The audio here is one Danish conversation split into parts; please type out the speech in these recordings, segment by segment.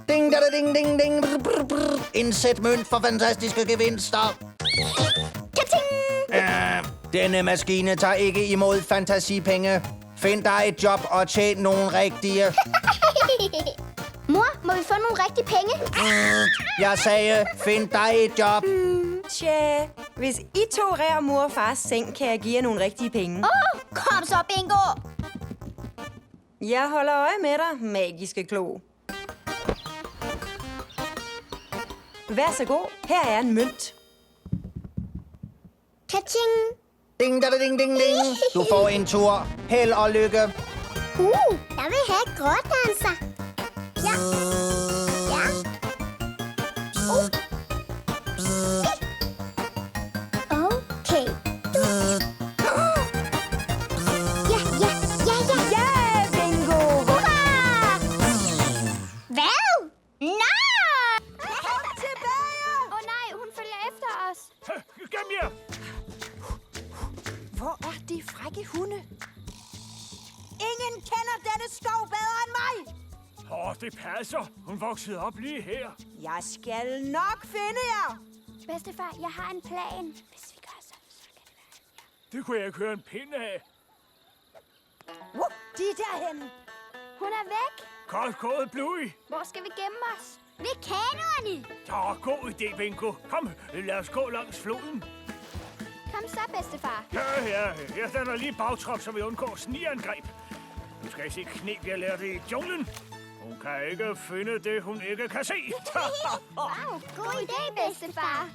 Ding, da, da, ding, ding, ding. Brr, brr, brr. Indsæt mønt for fantastiske gevinster. Denne maskine tager ikke imod fantasipenge. Find dig et job og tjen nogle rigtige. Mor, må vi få nogle rigtige penge? Jeg sagde, find dig et job. Tja, hvis I to rærer mor og fars seng, kan jeg give jer nogle rigtige penge. Kom så, Bingo! Jeg holder øje med dig, magiske klo. Vær så god, her er en mønt. Ka-ching! Ding, da, da, ding, ding, ding. Du får en tur. Held og lykke. Jeg vil have grådanser. Ja. Ja. Okay. Ja, ja, ja, ja. Ja, Bingo! Hurra! Hvad? Nej! Kom tilbage! Åh nej, hun følger efter os. Gem jer! Hvor er de frække hunde? Ingen kender denne skov bedre end mig! Det passer. Hun voksede op lige her. Jeg skal nok finde jer! Bedstefar, jeg har en plan. Hvis vi gør sådan, så kan det være. Det kunne jeg ikke høre en pind af. De er derhenne. Hun er væk. Godt gået, Bluey. Hvor skal vi gemme os? Ved kanoerne. God idé, Bingo. Kom, lad os gå langs floden. Kom så, bedstefar. Ja, jeg danner lige bagtrop, så vi undgår snigeangreb. Nu skal I se knep, jeg lærte i junglen. Hun kan ikke finde det, hun ikke kan se. Wow, god idé, bedstefar.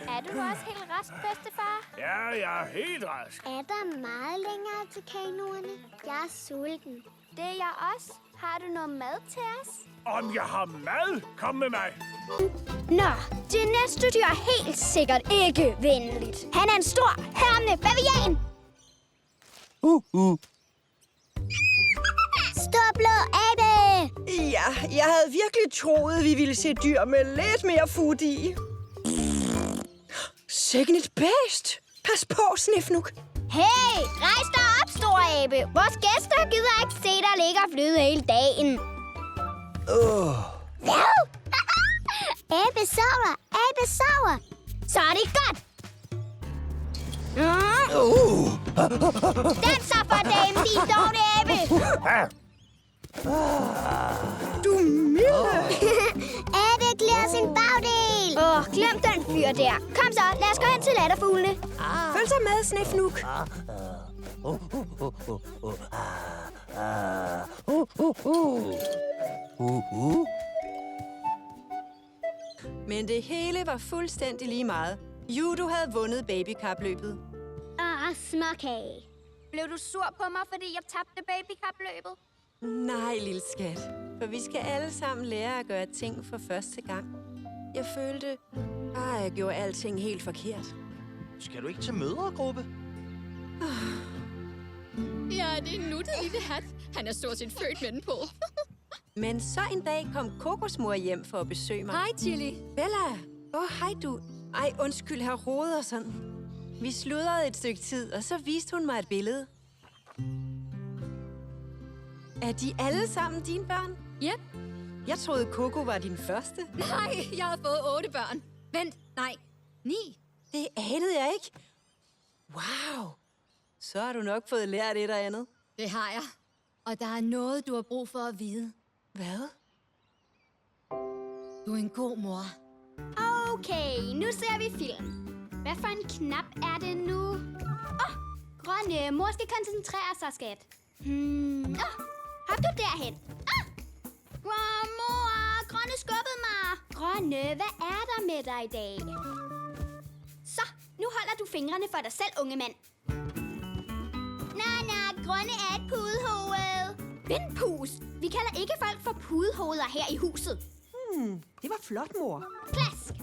Er du også helt rask, bedstefar? Ja, jeg er helt rask. Er der meget længere til kanoerne? Jeg er sulten. Det er jeg også. Har du noget mad til os? Om jeg har mad? Kom med mig. Nå, det næste dyr er helt sikkert ikke venligt. Han er en stor, hærmende bavian. Stor blå abe! Ja, jeg havde virkelig troet, vi ville se dyr med lidt mere fut i. Sikken et bæst! Pas på, Snifnuk. Hey, rejs dig op, store abe. Vores gæster gider ikke se dig ligge og flyde hele dagen. Hvad? Abe sover, abe sover. Så er det godt. Den så for damen, din dårlige abe. Du milde! Abe klæder sin bagdel. Glem den fyr der. Kom så, lad os gå hen til latterfuglene. Følg så med, Snifnuk. Men det hele var fuldstændig lige meget. Judo havde vundet babykapløbet. Småkage. Blev du sur på mig, fordi jeg tabte babykapløbet? Nej, lille skat. For vi skal alle sammen lære at gøre ting for første gang. Jeg følte, jeg gjorde alting helt forkert. Skal du ikke til mødregruppe? Ja, det er en nuttet lille hat. Han er stort set født med den på. Men så en dag kom Kokosmor hjem for at besøge mig. Hej, Chili. Bella! Hej du. Ej, undskyld, herr Rodersen. Vi sludrede et stykke tid, og så viste hun mig et billede. Er de alle sammen dine børn? Ja. Jeg troede, Coco var din første. Nej, jeg har fået 8 børn. Vent, nej. 9. Det anede jeg ikke. Wow. Så har du nok fået lært et og andet. Det har jeg. Og der er noget, du har brug for at vide. Hvad? Du er en god mor. Okay, nu ser vi film. Hvad for en knap er det nu? Grønne, mor skal koncentrere sig, skat. Hop du derhen. Mor, Grønne skubbede mig. Grønne, hvad er der med dig i dag? Så, nu holder du fingrene for dig selv, unge mand. Grønne er et pudehoved. Vindpus. Vi kalder ikke folk for pudehoveder her i huset. Det var flot, mor. Klask.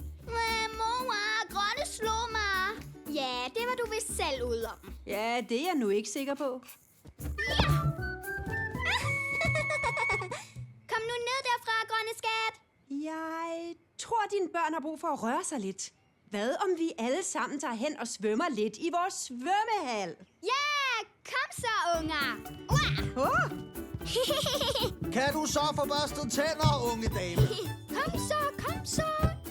Mor, Grønne slog mig. Ja, det var du vist selv ude om. Ja, det er jeg nu ikke sikker på. Ja! Kom nu ned derfra, Grønne skat. Jeg tror, dine børn har brug for at røre sig lidt. Hvad om vi alle sammen tager hen og svømmer lidt i vores svømmehal? Ja, kom så, unger. Kan du så få børstet tænder, unge dame? Kom så.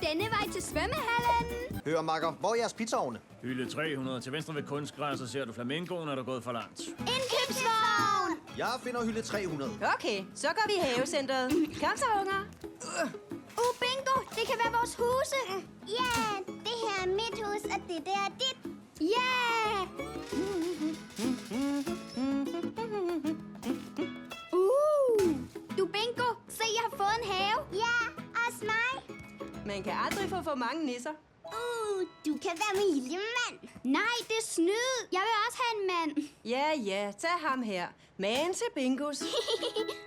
Denne vej til svømmehallen. Hør, makker, hvor er jeres pizzaovne? Hylde 300 til venstre ved kunstgræs, så ser du flamingoen, er du gået for langt. Indkøbsvogn. Jeg finder hylde 300. Okay, så går vi i havecentret. Kom så, unger. Bingo, det kan være vores huse. Ja, det her er mit hus, og det der er dit. Ja! Du Bingo, se jeg har fået en have. Ja, også mig. Man kan aldrig få for mange nisser. Du kan være min lille mand. Nej, det er snyd. Jeg vil også have en mand. Ja, tag ham her. Man til Bingos.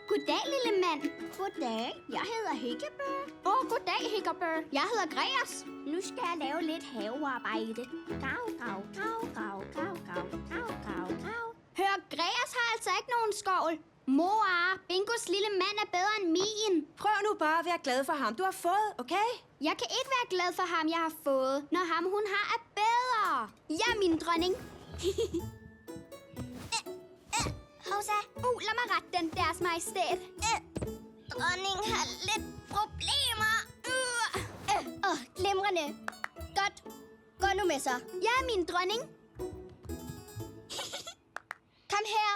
Goddag, lille mand. Goddag, jeg hedder Hækkebø. Goddag, Hickerbør. Jeg hedder Gregers. Nu skal jeg lave lidt havearbejde. Grav, grav, grav, grav, grav, grav, grav, grav, grav. Hør, Gregers har altså ikke nogen skovl. Mor, Bingos lille mand er bedre end min. Prøv nu bare at være glad for ham, du har fået, okay? Jeg kan ikke være glad for ham, jeg har fået, når ham, hun har, er bedre. Ja, min dronning. Hovsa, Lad mig rette den, deres majestæt. dronningen har lidt problemer. Glimrende. Godt. Gå nu med så. Ja, min dronning. Kom her.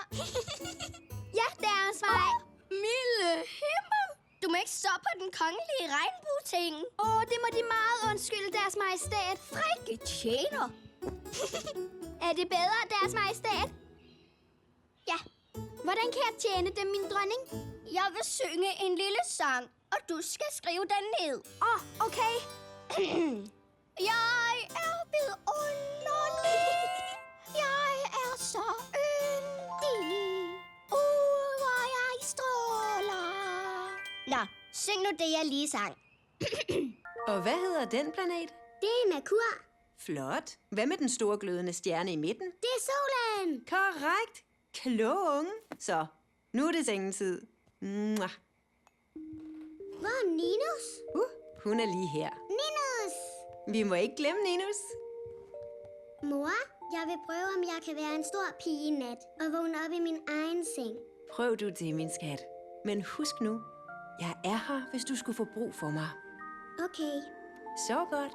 Ja, deres vej. Milde himmel. Du må ikke stå på den kongelige regnbue-ting. Det må de meget undskylde, deres majestæt. Frække tjener. Er det bedre, deres majestæt? Ja, Hvordan kan jeg tjene dem, min dronning? jeg vil synge en lille sang, og du skal skrive den ned. Okay. Jeg er vidunderlig. Jeg er så yndig. Hvor jeg stråler. Nå, syng nu det, jeg lige sang. Og hvad hedder den planet? Det er Merkur. Flot. Hvad med den store glødende stjerne i midten? Det er solen. Korrekt. Klog unge. Så, nu er det sengetid. Mwah. Hvor er Ninus? Hun er lige her. Ninus! Vi må ikke glemme Ninus. Mor, jeg vil prøve, om jeg kan være en stor pige i nat og vågne op i min egen seng. Prøv du det, min skat. Men husk nu, jeg er her, hvis du skulle få brug for mig. Okay. Så godt.